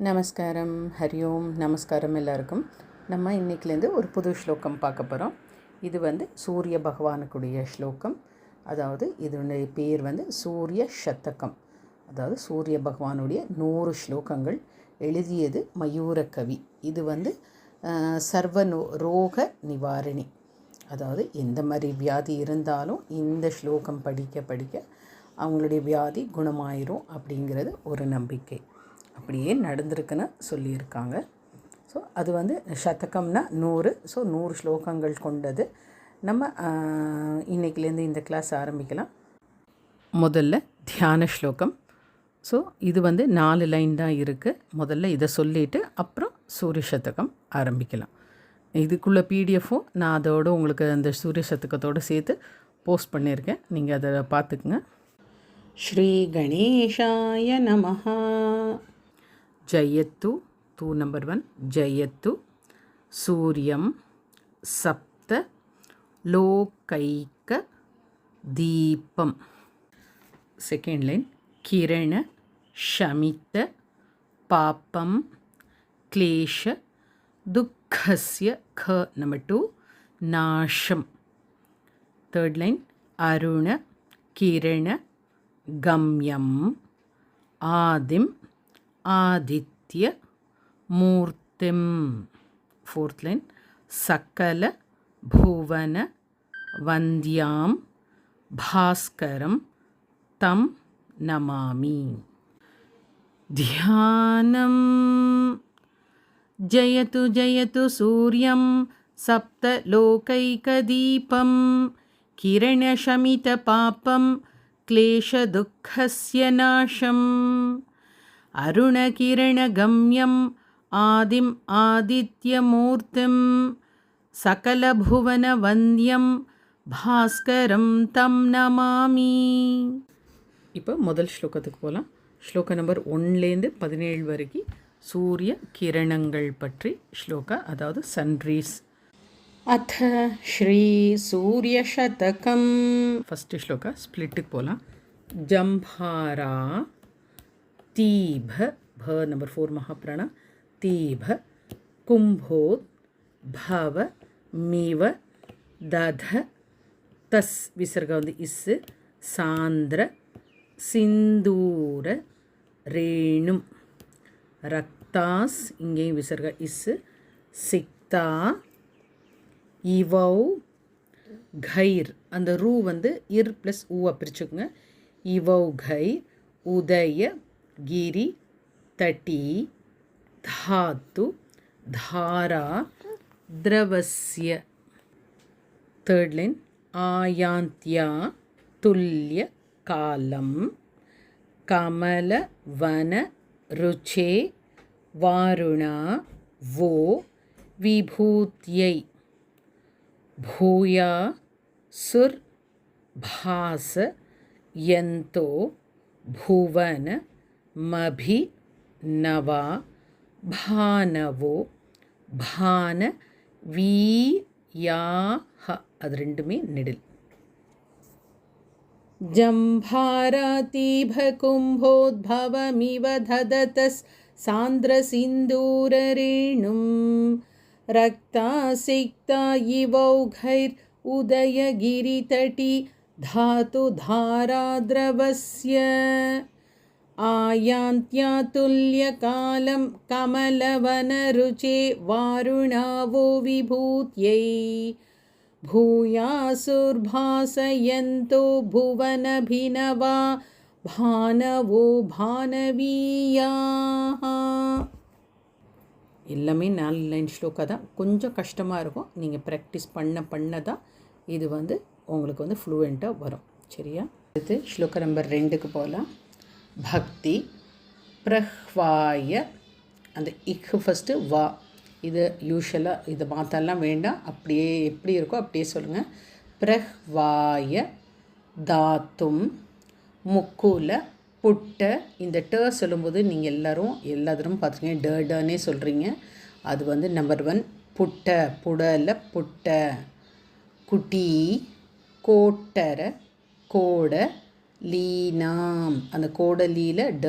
நமஸ்காரம், ஹரி ஓம். நமஸ்காரம் எல்லாருக்கும். நம்ம இன்றைக்கிலேருந்து ஒரு புது ஸ்லோகம் பார்க்க போகிறோம். இது சூரிய பகவானுக்குடைய ஸ்லோகம். அதாவது இதனுடைய பேர் சூரிய சதகம். அதாவது சூரிய பகவானுடைய 100 ஸ்லோகங்கள். எழுதியது மயூரகவி. இது சர்வ ரோக நிவாரணி. அதாவது எந்த மாதிரி வியாதி இருந்தாலும் இந்த ஸ்லோகம் படிக்க படிக்க அவங்களுடைய வியாதி குணமாயிரும் அப்படிங்கிறது ஒரு நம்பிக்கை. அப்படியே நடந்திருக்குன்னு சொல்லியிருக்காங்க. ஸோ அது சதகம்னா 100. ஸோ 100 ஸ்லோகங்கள் கொண்டது. நம்ம இன்றைக்கிலேருந்து இந்த கிளாஸ் ஆரம்பிக்கலாம். முதல்ல தியான ஸ்லோகம். ஸோ இது 4 லைன் தான் இருக்குது. முதல்ல இதை சொல்லிவிட்டு அப்புறம் சூரிய சதகம் ஆரம்பிக்கலாம். இதுக்குள்ள பிடிஎஃப்பும் நான் அதோடு உங்களுக்கு அந்த சூரிய சதகத்தோடு சேர்த்து போஸ்ட் பண்ணியிருக்கேன். நீங்கள் அதை பார்த்துக்குங்க. ஸ்ரீ கணேஷாய நமஹ. ஜயத்து, தூ நம்பர் 1, ஜயத்து சூரியம் சப்த லோகைக தீபம். செகண்ட் லைன், கிரண ஷமித்த பாப்பம் க்ளேஷ துக்கஸ்ய க நம்பர் 2 நாஷம். தேர்ட் லைன், அருண கிரண கம்யம் ஆதிம் ஆதித்ய மூர்த்திம். ஃபோர்த் லைன், சக்கல புவன வந்தியாம் பாஸ்கரம் தம் நமாமி. தியானம். ஜயது ஜயது சூர்யம் சப்தலோகைகதீபம் கிரணஷமித பாப்பம் க்ளேஷதுக்கஸ்ய நாசம் அருணகிரணகம்யம் ஆதிம் ஆதித்யமூர்த்திம் சகலபுவனவந்தியம் பாஸ்கரம் தம் நமாமி. இப்போ முதல் ஸ்லோகத்துக்கு போகலாம். ஸ்லோகம் நம்பர் 1லேருந்து 17 வரைக்கும் சூரிய கிரணங்கள் பற்றி ஸ்லோகா, அதாவது சன்ரீஸ். அத ஸ்ரீ சூரிய சதகம். ஃபஸ்ட்டு ஸ்லோகா ஸ்பிளிட்டுக்கு போகலாம். ஜம்பாரா தீப, ப நம்பர் 4 மகாப்ராணா, தீப கும்போத் பவ மிவ தத தஸ் விசர்க இஸ்ஸு சாந்திர சிந்தூர ரேணும் ரக்தாஸ், இங்கேயும் விசர்க இஸ்ஸு சிக்தா இவௌ கைர், அந்த ரூ இர் ப்ளஸ் ஊவை பிரிச்சுக்குங்க. இவௌ கைர் உதய கிரி தட்டி தாத்து தாரா திரவஸ்ய. தேர்ட் லைன், ஆயாந்த்யா துல்லிய காலம் கமல வன ருச்சே வாருணா வோ விபூத்யை பூயா சுர் பாச யந்தோ புவன மபி நவா பானவோ பான வீயாஹ. அது ரெண்டுமே நெடில். ஜம்பாராதீப கும்போத்பவமிவ தததஸ் சாந்திரசிந்தூரரேணும் ரக்தாசிக்தா இவௌகைர் உதயகிரிதட்டி தாத்து தாராத்ரவஸ்ய ஆயாந்த்யாதுல்யகாலம் கமலவனருச்சே வாருணாவோ விபூத்யை பூயாசுர்பாசயந்தோ புவனபினவா பானவோ பானவீயாஹ. எல்லாமே 4 லைன் ஸ்லோகா தான். கொஞ்சம் கஷ்டமாக இருக்கும். நீங்கள் ப்ராக்டிஸ் பண்ண தான் இது உங்களுக்கு ஃப்ளூயண்ட்டாக வரும். சரியா? அடுத்து ஸ்லோகம் நம்பர் 2க்கு போகலாம். பக்தி பிரஹ்வாய, அந்த இக்கு ஃபஸ்ட்டு வா. இது யூஷுவலாக இதை மாற்றலாம் வேண்டாம். அப்படியே எப்படி இருக்கோ அப்படியே சொல்லுங்கள். பிரஹ்வாய தாத்தும் முக்குல புட்ட. இந்த ட சொல்லும்போது நீங்கள் எல்லா தடவும் பார்த்துருக்கீங்க, டர்டனே சொல்கிறீங்க. அது நம்பர் 1 புட்ட, புடல புட்ட. குட்டி கோட்டர கோட லீனாம், அந்த கோடலியில் ட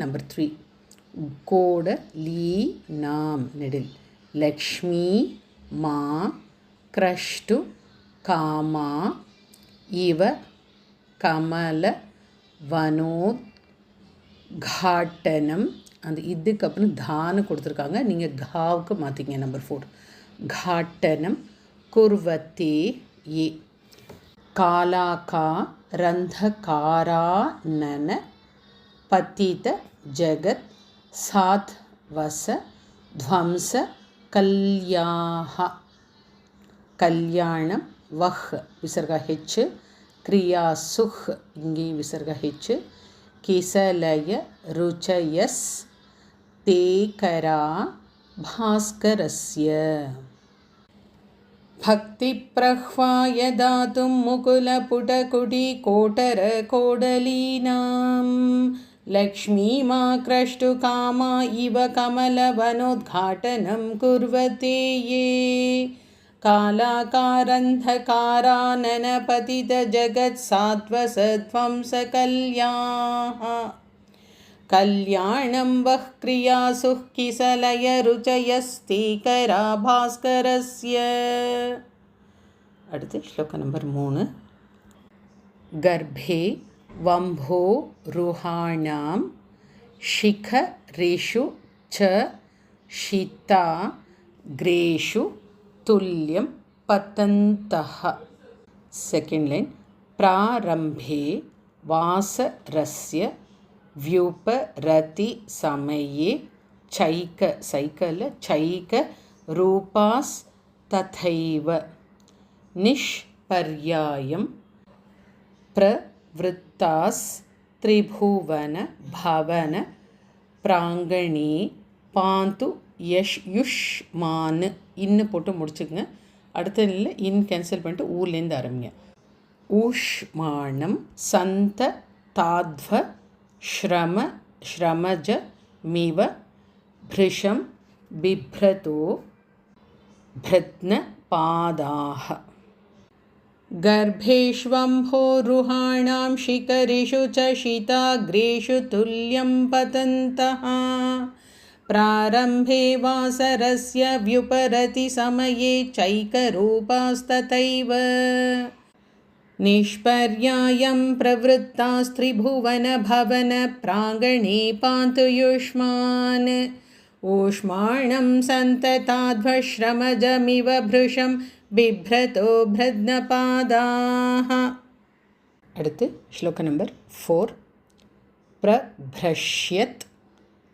நம்பர் 3. கோட லீ நாம் நெடில் லக்ஷ்மி மா க்ரஷ்டு காமா இவ கமல வனோத்காட்டனம். அந்த இதுக்கு அப்புறம் தான்னு கொடுத்துருக்காங்க, நீங்கள் காவுக்கு மாற்றிங்க. நம்பர் 4 घाटनं कुर्वते ये कालाकारन्धकारानन पतित जगत् साध्वस ध्वंस कल्याः कल्याणं वह विसर्ग हेच् क्रिया सुख इंगे विसर्ग हेच् किसलय रुचयस् तेकरा भास्करस्य भक्तिप्रह्वाय दातुं मुकुलपुटकुटिकोटरकोडलीनां लक्ष्मीमाक्रष्टुकामा इव कमलवनोद्घाटनं कुर्वते ये कालाकारन्धकाराननपतितजगत्सात्वसध्वंसकल्याः कल्याणं वः क्रियासुः किसलय रुचयस्तेकरा भास्करस्य. அடுத்து ஸ்லோகம் நம்பர் 3. गर्भे वंभो रुहाणां शिखरिषु च शिता ग्रेषु तुल्यं पतन्तः. सेकेंड लाइन प्रारंभे वासरस्य व्युपरति समये चैक सैकल चैक रूपास् तथैव निष्पर्यायं प्रवृत्तास् त्रिभुवन भवन प्रांगणे पान्तु युष्मान्. इन्न போட்டு முடிச்சுங்க. அடுத்த நிலையில் இன் கேன்சல் பண்ணிட்டு ஊர்லேருந்து ஆரம்பிங்க. ஊஷ்மானம் சந்த தாத்வ श्रम श्रमज मिव भृशं बिभ्रतो भृत्न पादाः. गर्भेष्वम्भोरुहाणां शिखरिषु च शिताग्रेषु तुल्यं पतन्तः प्रारम्भे वासरस्य व्युपरति समये चैकरूपास्तथैव निष्पर्यायं प्रवृत्तास्त्रिभुवन भवन प्रांगणे पान्तु युष्मान् ऊष्माणं सन्तताध्वश्रमजमिव भृशं बिभ्रतो भृद्नपादाः. அடுத்து ஸ்லோகம் நம்பர் 4. प्रभ्रश्यत्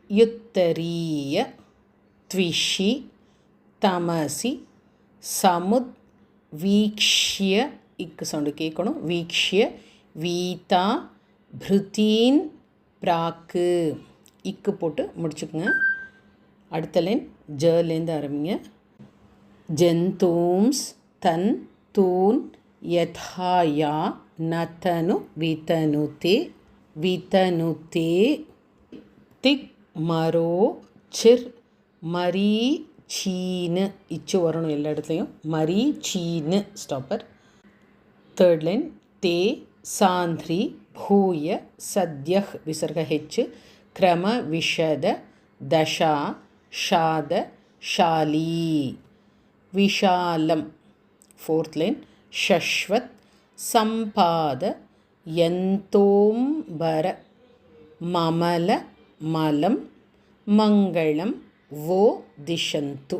युत्तरीय त्विषि तमसि समुद्वीक्ष्य इक् सौंड केட்கணும் வீக்ஷ்ய வீதா பிருத்தீன் பிராக்கு இக்கு போட்டு முடிச்சுக்குங்க. அடுத்த லைன் ஜலேருந்து ஆரம்பிங்க. ஜந்தூம்ஸ் தன் தூன் யதாயா நதனு விதனுதே விதனுதே திக் மரோ சிர் மரீ சீனு இச்சு வரணும் எல்லா இடத்துலையும். மரீ சீனு ஸ்டாப்பர். थर्ड लाइन ते सांध्री भूय सद्यः विसर्ग हेच् क्रम विशद दशा शाद शाली विशालम. फोर्थ लाइन शश्वत संपाद यंतोंबर ममल मलम मंगलम वो दिशन्तु.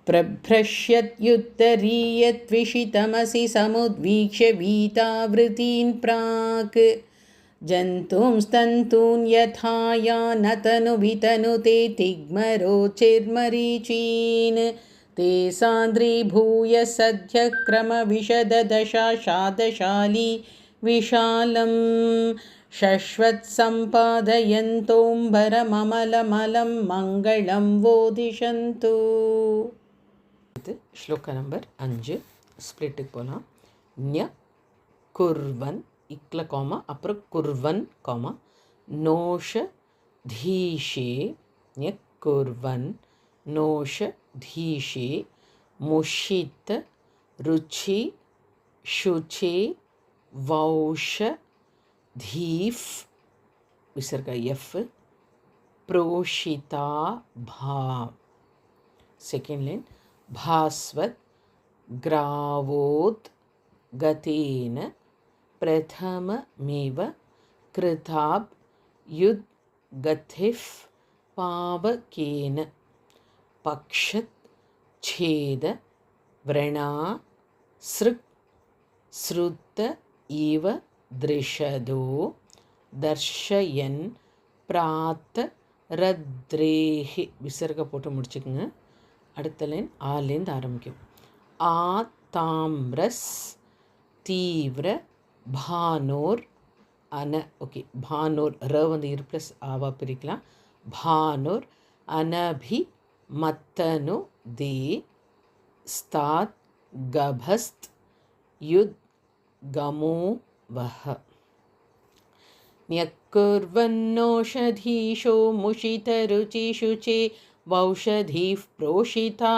प्रभ्रश्यत्युत्तरीयत्विषितमसि समुद्वीक्ष्य वीतावृतीन् प्राक् जन्तूंस्तन्तून् यथाया नतनु वितनुते तिग्मरोचिर्मरीचीन् ते सान्द्रीभूय सद्यः क्रमविशददशा शादशाली विशालं शश्वत्सम्पादयन्तोऽम्बरममलमलं मङ्गलं वो दिशन्तु. ஸ்லோக நம்பர் 5. ஸ்ப்ளிட்டுக்கு போகலாம். ஞ குர்வன் இக்ல காமா அப்புறம் குர்வன் காமா நோஷ தீஷே ஞ குர்வன் நோஷ தீஷே முஷித் ருச்சி शुचे वौष धीफ विसर्ग यफ प्रोषिता भा. Second line, भास्वत् ग्रावोद् गतेन प्रथममेव कृताब् युद् गतिः पावकेन पक्षत् छेद व्रणा सृक् श्रुत इव दृशदो दर्शयन् प्रात रद्रेहि. விசர்க போட்டு முடிச்சுக்குங்க. அடுத்த லைன் ஆலேருந்து ஆரம்பிக்கும். ஆ தாம்ரஸ் தீவிர பானோர் அன. ஓகே, பானோர் ர வந்து இரு ப்ளஸ் ஆவா பிரிக்கலாம். பானோர் அனபி மத்தனு தே ஸ்தாத் கபஸ்த் யுத் கமோ வஹ. न्यक्कुर्वन्नोषधीशो मुषितरुचिशुचे वौषधीः प्रोषिता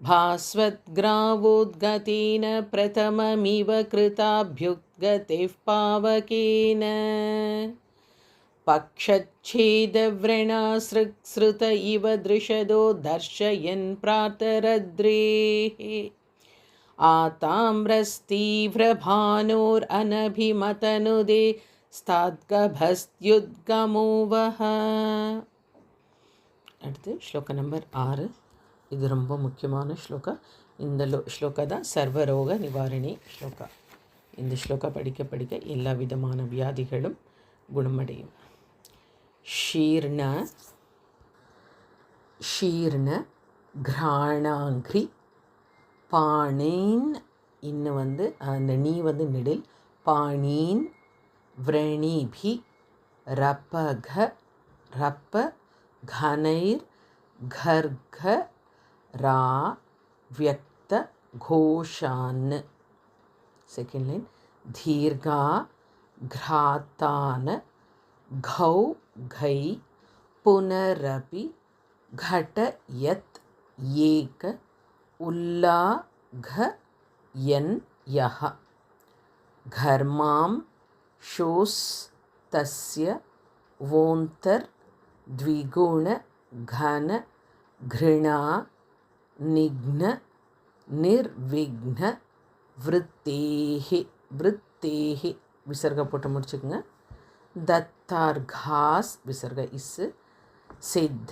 भास्वद्ग्रावोद्गतेन प्रथममिव कृताभ्युद्गतिः पावकेन पक्षच्छेदव्रणासृक्सृत इव दृशदो दर्शयन् प्रातरद्रेः. आताम्रस्तीव्रभानोरनभिमतनुदे ஸ்தாத்கபஸ்த்யுத்கமோ வஹ. அடுத்து ஸ்லோக நம்பர் 6. இது ரொம்ப முக்கியமான ஸ்லோகா. இந்த ஸ்லோகா தான் சர்வரோக நிவாரணி ஸ்லோகா. இந்த ஸ்லோகா படிக்க படிக்க எல்லா விதமான வியாதிகளும் குணமடையும். ஷீர்ண ஷீர்ண கிராணாங்கிரி பாணேன். இன்னும் வந்து அந்த நீ வந்து நெடில். பாணீன் व्रणिभि रपघ रप घनैर घर्घ रा व्यक्त घोषान्. सेकेंड लाइन, दीर्घा घ्रातान घौ घै पुनरपि घटयत् एक उल्लाघ यन् यः घर्मां शोस् तस्य वोन्तर् द्विगुण घन घृणा निघ्न निर्विघ्न वृत्तेहि. वृत्तेहि विसर्ग போட்டு முடிச்சுக்கங்க. दत्तार्घास् विसर्ग इस सिद्ध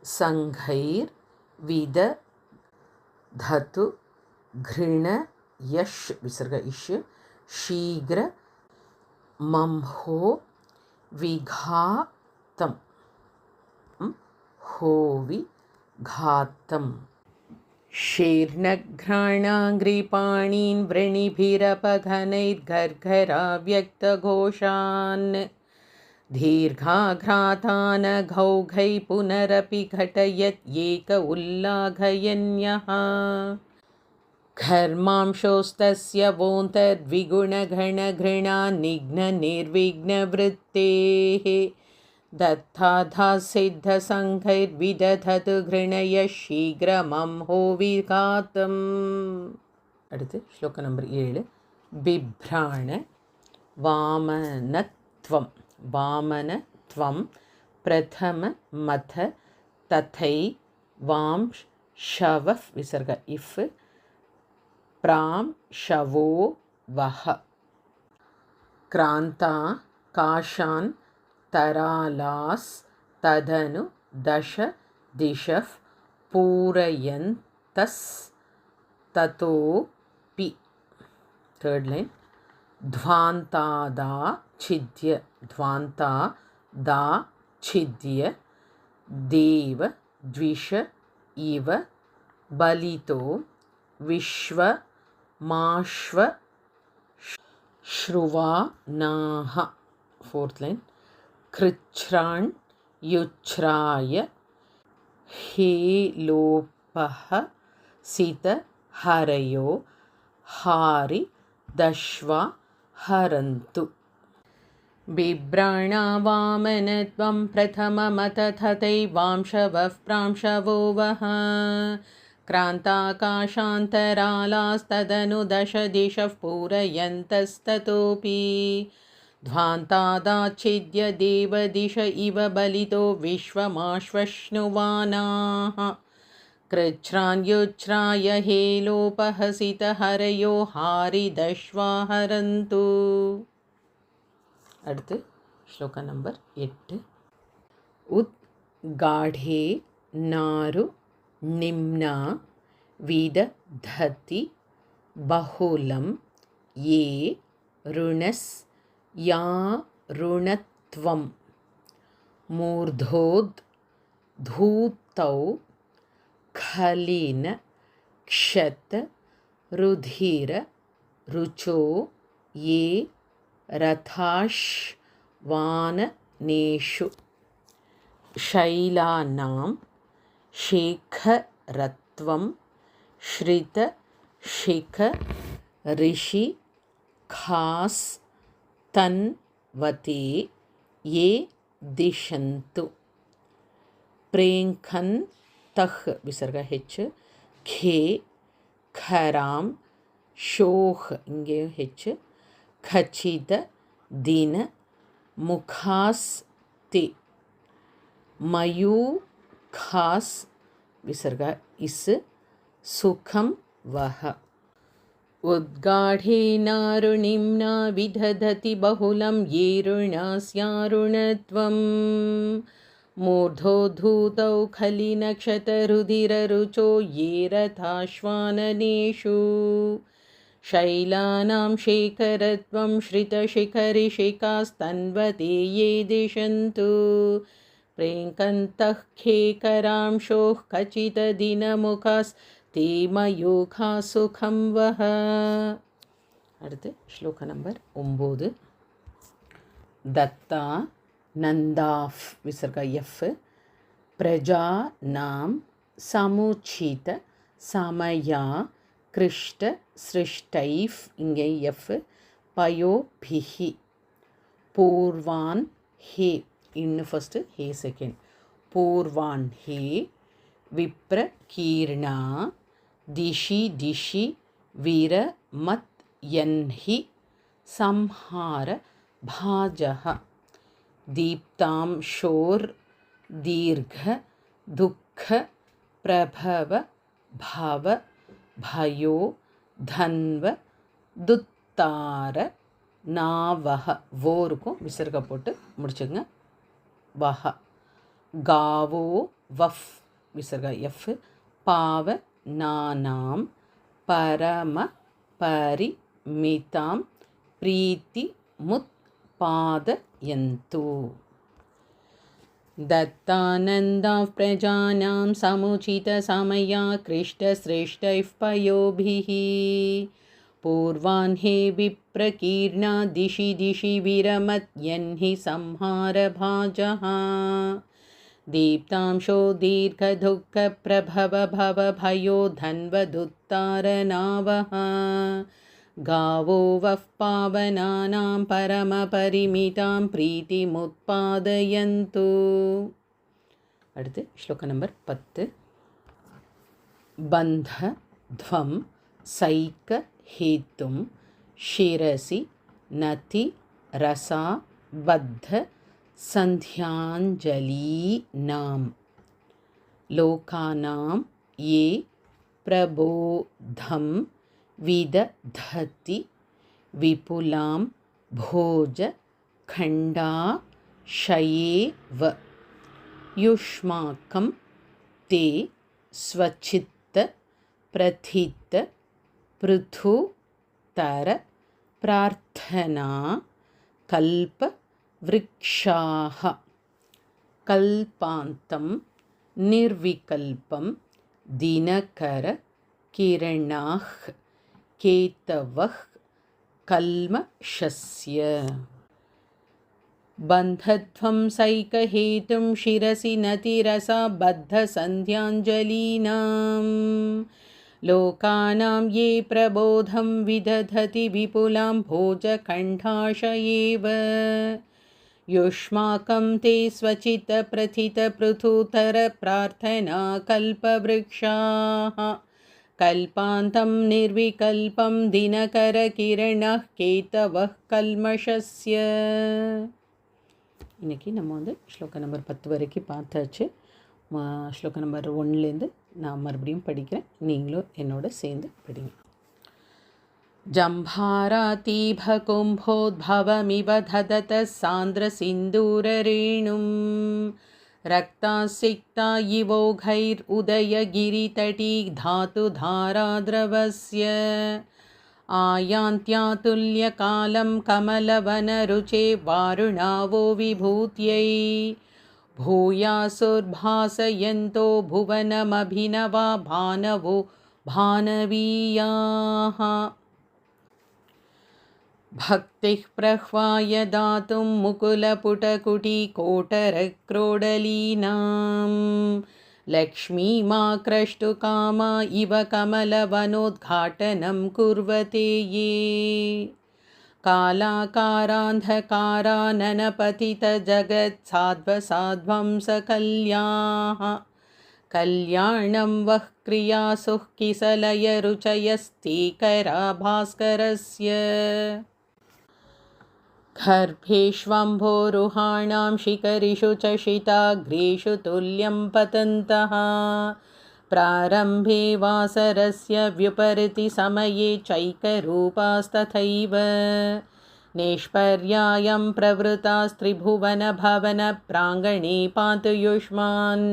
संघैर विद धतु घृण यश विसर्ग इश शीघ्र मम्हो विघातम होवि घातम. शीर्णघ्राणाङ्घ्रिपाणीन् व्रणिभिरपघनैर्घर्घराव्यक्तघोषान् दीर्घाघ्रातान् घौघै पुनरपि घटयत् एक उल्लाघयन्यः घर्मांशोस्तस्य वोन्तर्द्विगुणघणघृणा निघ्ननिर्विघ्नवृत्तेः दत्ताधासिद्धसङ्घैर्विदधतु घृणयः शीघ्रमम्हो विघातम्. அடுத்து ஸ்லோக நம்பர் 7. பிப்ராண வாமனத்வம். வாமனத்வம் பிரதம மத ததை வாம் ஷவஃப் விசர்க இஃப் प्राम शवो वह. क्रांता काशान् तरालास् तदनु दश दिशः पूरयन्तस् ततोपि. Third line, ध्वान्तादा छिद्य. ध्वान्ता दा छिद्य देव द्विष इव बलितो विश्व माश्व श्रुवानाः. फोर्थ लाइन, कृच्छ्रान् युच्छ्राय हेलोपः सित हरयो हारि दश्वा हरन्तु. बिभ्राणा वामनत्वं प्रथममत तथैवांशवः प्रांशवो वः क्रान्ताकाशान्तरालास्तदनु दश दिशः पूरयन्तस्ततोपि ध्वान्तादाच्छिद्य देवदिश इव बलितो विश्वमाश्वश्नुवानाः कृच्छ्रान्युच्छ्राय हेलोपहसितहरयो हारिदश्वाहरन्तु. அடுத்து ஸ்லோக நம்பர் 8. உத்காடே நாரு நிம்னா விதததி பஹுலம் ஏ ருணஸ் யா ருணத்வம் மூர்தோத் தூத்தௌ खलिन क्षत रुधिर रुचो ये रथाश्वानेषु शैलानां शेखरत्वं श्रितशिखरिषि खास्तन्वते ये दिशन्तु. प्रेङ्खन् तह विसर्ग हेच खे खराम शोह इंगे हेच खचित दिन मुखास ते मयू खास विसर्ग इस सुखम वह. उद्गाढे नारुणिम्ना विदधति बहुलं ये ऋणस्यारुणत्वम् मूर्धोद्धूतौ खलिनक्षतरुधिररुचो ये रथाश्वानेषु शैलानां शेखरत्वं श्रितशिखरिशिखास्तन्वते ये दिशन्तु. प्रेङ्कन्तः खेकरांशोः खचितदिनमुखास्ते मयूखा सुखं वह. அடுத்து ஸ்லோக நம்பர் 9. दत्ता नंदाफ विसर्ग यफ प्रजा नाम समुचित समया कृष्ट सृष्टैफ इंगे यफ पयोभिहि पूर्वान हे इन फर्स्ट हे सेकेंड पूर्वान हे विप्र कीर्णा दिशि दिशि वीर मत यन्हि संहार भाजः दीप्तां शोर दीर्घ दुःख प्रभव भव भयो धन्व दुत्तार नावह वोरुக்கும் விசர்க போட்டு முடிச்சுங்க. வஹ गावो वफ विसर्ग यफ पाव नानाम परम परिमितां प्रीति मुत पादयन्तु. दत्तानन्दाः प्रजानां समुचितसमया कृष्टश्रेष्ठैः पयोभिः पूर्वान् हे विप्रकीर्णा दिशि दिशि विरमत्यन्हि संहारभाजः दीप्तांशो दीर्घदुःखप्रभव भव भयो धन्वदुत्तारनावः गावो वः पावनानां परमपरिमितां प्रीतिमुत्पादयन्तु. அடுத்து ஸ்லோக நம்பர் 10. बन्धध्वं सैक हेतुं शिरसि नति रसा बद्ध संध्याञ्जलीनां लोकानां ये प्रबोधं विदधति विपुलां भोज खण्डाशयेव युष्माकं ते स्वचित्त प्रथित पृथुतर प्रार्थना कल्प वृक्षाः कल्पान्तं निर्विकल्पं दिनकर किरणाः केतवः कल्मषस्य. बन्धध्वं सैकहेतुं शिरसि नतिरसा बद्धसन्ध्याञ्जलीनां लोकानां ये प्रबोधं विदधति विपुलां भोजकण्ठाशयेव युष्माकं ते स्वचित प्रथित पृथुतर प्रार्थना कल्पवृक्षाः कल्पान्तं निर्विकल्पं दिनकरकिरणः केतवः कल्मषस्य. இன்றைக்கி நம்ம வந்து ஸ்லோகம் நம்பர் 10 வரைக்கும் பார்த்தாச்சு. ஸ்லோகம் நம்பர் 1லேருந்து நான் மறுபடியும் படிக்கிறேன், நீங்களும் என்னோட சேர்ந்து படிங்க. जम्भारातीभकुम्भोद्भवमिव दधतः सान्द्रसिन्दूररेणुं रक्तासिक्ता इवोघैरुदयगिरितटी धातुधाराद्रवस्य आयान्त्यातुल्यकालं कमलवनरुचे वारुणावो विभूत्यै भूयासुर्भासयन्तो भुवनमभिनवा भानवो भानवीयाः. भक्तिः प्रह्वाय दातुं मुकुलपुटकुटीकोटरक्रोडलीनां लक्ष्मीमाक्रष्टुकामा इव कमलवनोद्घाटनं कुर्वते ये कालाकारान्धकाराननपतितजगत्साध्वसाध्वंसकल्याः कल्याणं वः क्रियासुः किसलयरुचयस्तीकरा भास्करस्य गर्भेष्वम्भोरुहाणां शिखरिषु च शिताग्रेषु तुल्यं पतन्तः प्रारम्भे वासरस्य व्युपरिति समये चैकरूपास्तथैव निष्पर्यायं प्रवृतास्त्रिभुवनभवनप्राङ्गणे पातु युष्मान्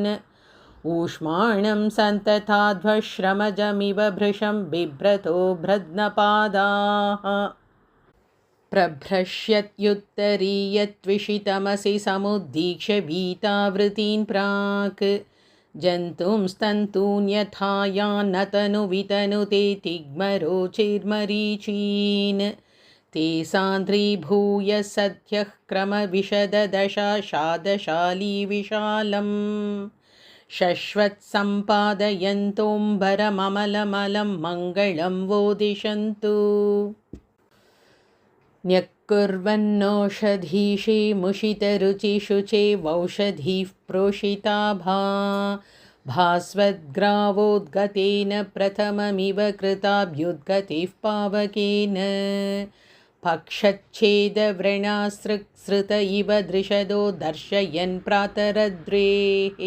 ऊष्माणं सन्तताध्वश्रमजमिव भृशं बिभ्रतो भ्रद्नपादाः प्रभ्रश्यत्युत्तरीयत्विषितमसि समुद्दीक्ष्य वीतावृतीन् प्राक् जन्तुंस्तन्तून्यथायान्नतनुवितनुते तिग्मरोचिर्मरीचीन् ते सान्द्रीभूय सद्यः क्रमविशददशाशादशाली विशालम् शश्वत्सम्पादयन्तोऽम्बरममलमलं मङ्गलं वो दिशन्तु. न्यक्कुर्वन्नौषधीषे मुषितरुचिशुचे वौषधीः प्रोषिताभा भास्वद्ग्रावोद्गतेन प्रथममिव कृताभ्युद्गतिः पावकेन पक्षच्छेदव्रणासृक्सृत इव दृशदो दर्शयन् प्रातरद्रेः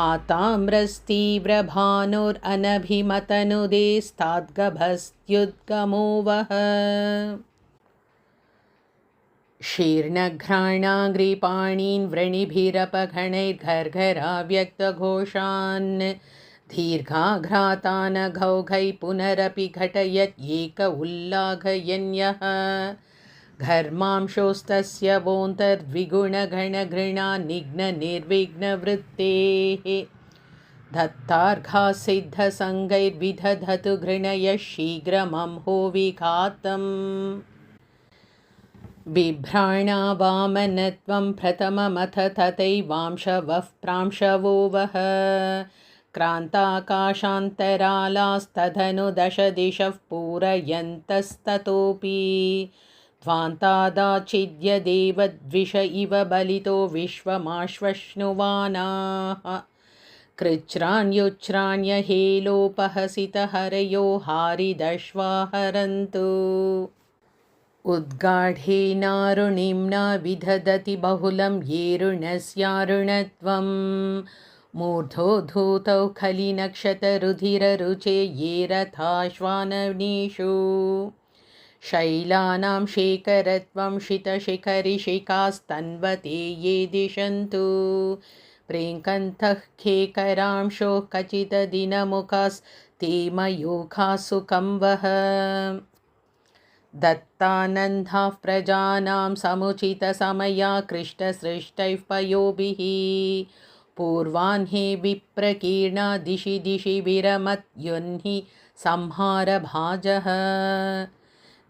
आताम्रस्तीव्रभानुरनभिमतनुदेस्ताद्गभस्त्युद्गमो वः शीर्णघ्राणाग्रिपाणीन् व्रणिभिरपघणैर्घर्घराव्यक्तघोषान् दीर्घाघ्रातानघौघै पुनरपि घटयत् एक उल्लाघयन्यः घर्मांशोस्तस्य वोन्तर्द्विगुणगणघृणा निघ्ननिर्विघ्नवृत्तेः दत्तार्घासिद्धसङ्गैर्विदधतु घृणयः शीघ्रमंहो विघातम् बिभ्राणा वामनत्वं प्रथममथ तथैवांशवः प्रांशवो वः क्रान्ताकाशान्तरालास्तदनु दशदिशः पूरयन्तस्ततोऽपि ध्वान्तादाचिद्यदेवद्विष इव बलितो विश्वमाश्वश्नुवानाः कृच्छ्राण्युच्छ्राण्यहेलोपहसितहरयो हारिदश्वाहरन्तु उद्गाढेनारुणिम्ना विदधति बहुलं येरुणस्यारुणत्वं मूर्धोद्धूतौ खलिनक्षतरुधिररुचे ये रथाश्वाननीषु शैलानां शेखरत्वं शितशिखरिशिखास्तन्वते ये दिशन्तु प्रेङ्कन्तः खेकरांशो खचितदिनमुखास्ते मयूखासुखं वः दत्तानन्दाः प्रजानां समुचितसमया कृष्टसृष्टैः पयोभिः पूर्वान् हे विप्रकीर्णा दिशि दिशि विरमत्युन्हि संहारभाजः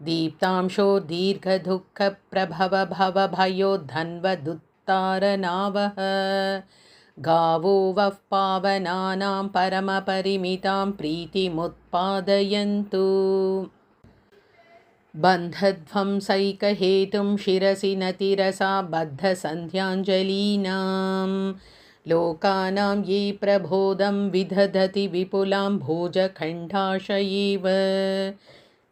दीप्तांशो दीर्घदुःखप्रभवभवभयोद्धन्वदुत्तारनावः गावो वः पावनानां परमपरिमितां प्रीतिमुत्पादयन्तु बन्धध्वंसैकहेतुं शिरसि नतिरसा बद्धसन्ध्याञ्जलीनां लोकानां ये प्रबोधं विदधति विपुलां भोजखण्डाशयैव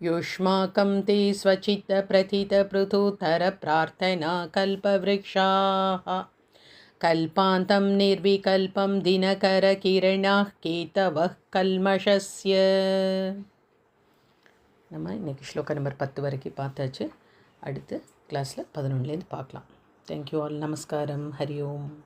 युष्माकं ते स्वचित्तप्रथितपृथुतरप्रार्थना कल्पवृक्षाः कल्पान्तं निर्विकल्पं दिनकरकिरणाः केतवः कल्मषस्य. நம்ம இன்றைக்கி ஸ்லோகம் நம்பர் 10 வரைக்கும் பார்த்தாச்சு. அடுத்து கிளாஸில் 11லேருந்து பார்க்கலாம். Thank you all. நமஸ்காரம். ஹரி ஓம்.